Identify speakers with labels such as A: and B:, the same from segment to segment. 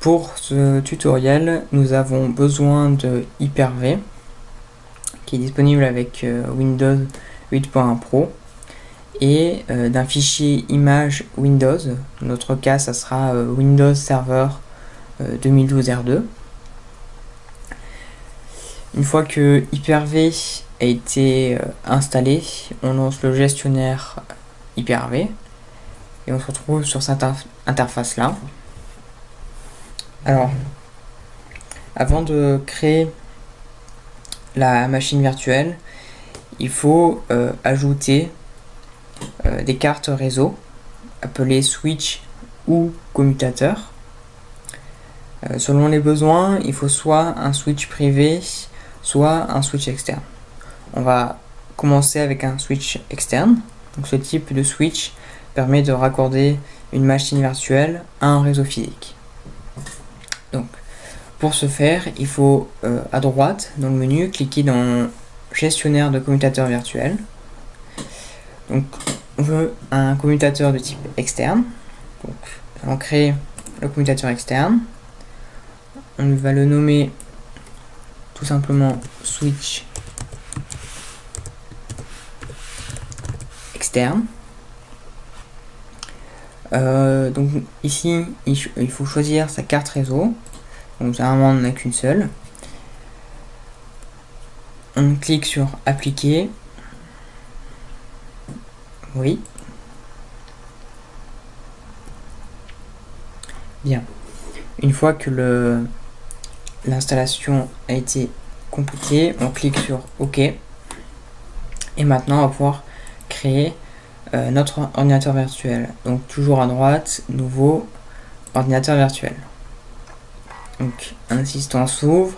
A: pour ce tutoriel, nous avons besoin de Hyper-V qui est disponible avec Windows 8.1 Pro et d'un fichier image Windows. Dans notre cas, ça sera Windows Server 2012 R2. Une fois que Hyper-V a été installé, on lance le gestionnaire Hyper-V et on se retrouve sur cette interface là. Alors, avant de créer la machine virtuelle, il faut ajouter des cartes réseau appelées switch ou commutateur. Selon les besoins, il faut soit un switch privé, soit un switch externe. On va commencer avec un switch externe. Donc ce type de switch permet de raccorder une machine virtuelle à un réseau physique. Donc pour ce faire, il faut à droite dans le menu cliquer dans gestionnaire de commutateur virtuel. Donc on veut un commutateur de type externe. Donc nous allons créer le commutateur externe. On va le nommer tout simplement switch externe. Donc ici il faut choisir sa carte réseau. Donc généralement on n'en a qu'une seule. On clique sur appliquer. Oui. Bien. Une fois que l'installation a été complétée, on clique sur OK. Et maintenant, on va pouvoir créer notre ordinateur virtuel. Donc, toujours à droite, nouveau ordinateur virtuel. Donc, un assistant s'ouvre,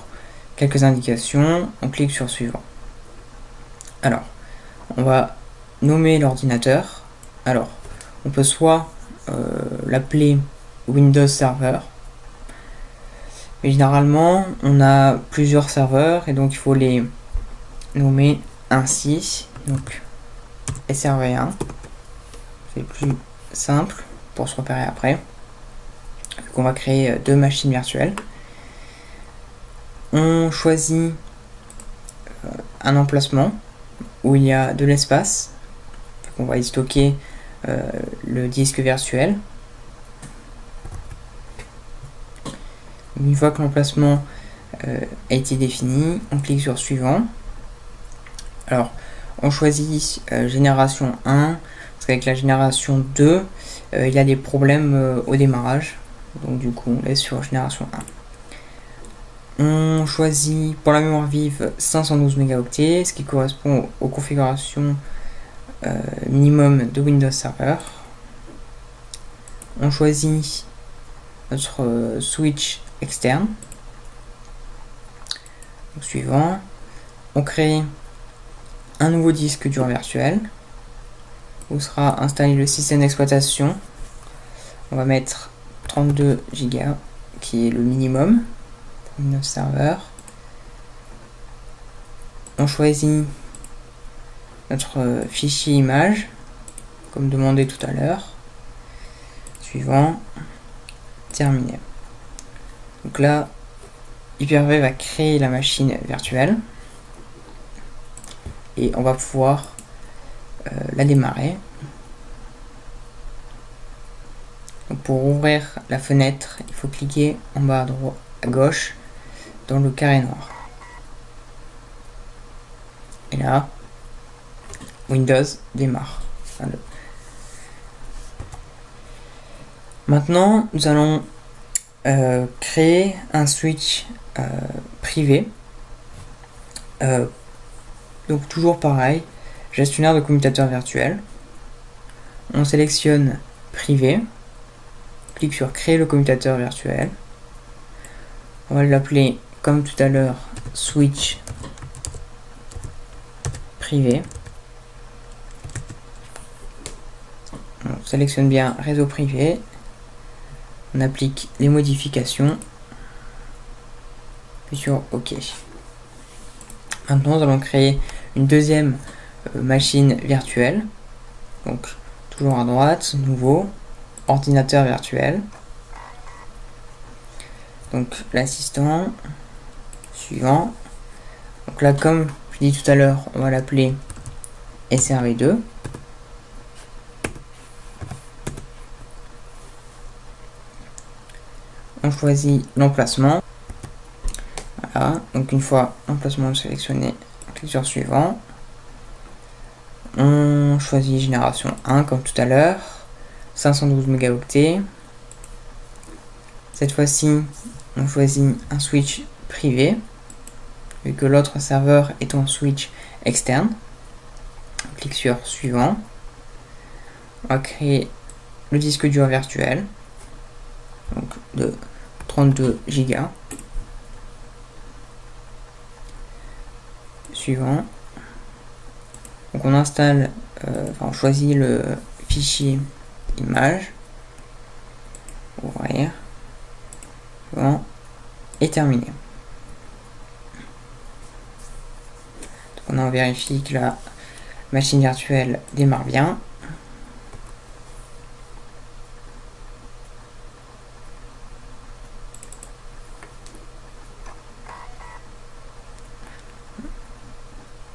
A: quelques indications, on clique sur suivant. Alors, on va nommer l'ordinateur. Alors, on peut soit l'appeler Windows Server, mais généralement on a plusieurs serveurs et donc il faut les nommer ainsi. Donc SRV1, c'est plus simple pour se repérer après. Donc on va créer deux machines virtuelles. On choisit un emplacement où il y a de l'espace. On va y stocker le disque virtuel. Une fois que l'emplacement a été défini, on clique sur suivant. Alors, on choisit génération 1, parce qu'avec la génération 2, il y a des problèmes au démarrage. Donc du coup, on laisse sur génération 1. On choisit pour la mémoire vive 512 mégaoctets, ce qui correspond aux configurations minimum de Windows Server. On choisit notre switch externe. Donc, suivant, on crée un nouveau disque dur virtuel où sera installé le système d'exploitation. On va mettre 32 Go qui est le minimum pour Windows Server. On choisit notre fichier image comme demandé tout à l'heure. Suivant, terminé. Donc là, Hyper-V va créer la machine virtuelle et on va pouvoir la démarrer. Donc pour ouvrir la fenêtre, il faut cliquer en bas à gauche dans le carré noir. Et là, Windows démarre. Maintenant, nous allons créer un switch privé. Donc toujours pareil, gestionnaire de commutateur virtuel. On sélectionne privé, clique sur créer le commutateur virtuel. On va l'appeler comme tout à l'heure switch privé. On sélectionne bien réseau privé. On applique les modifications. Puis sur OK. Maintenant, nous allons créer une deuxième machine virtuelle. Donc, toujours à droite, nouveau, ordinateur virtuel. Donc l'assistant suivant. Donc là, comme je dis tout à l'heure, on va l'appeler SRV2. On choisit l'emplacement. Voilà, donc une fois l'emplacement sélectionné, on clique sur suivant. On choisit génération 1 comme tout à l'heure, 512 mégaoctets. Cette fois-ci, on choisit un switch privé, vu que l'autre serveur est en switch externe. On clique sur suivant. On va créer le disque dur virtuel, donc de 32 Go. Suivant. Donc on installe, on choisit le fichier image. Ouvrir. Bon, et terminé. Donc on vérifie que la machine virtuelle démarre bien.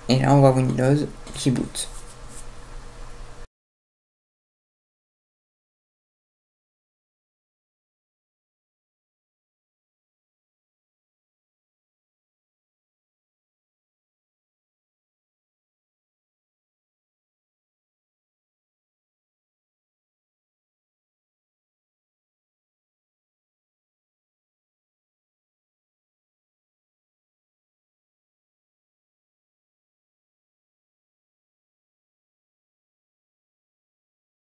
A: Et là on voit Windows qui boot.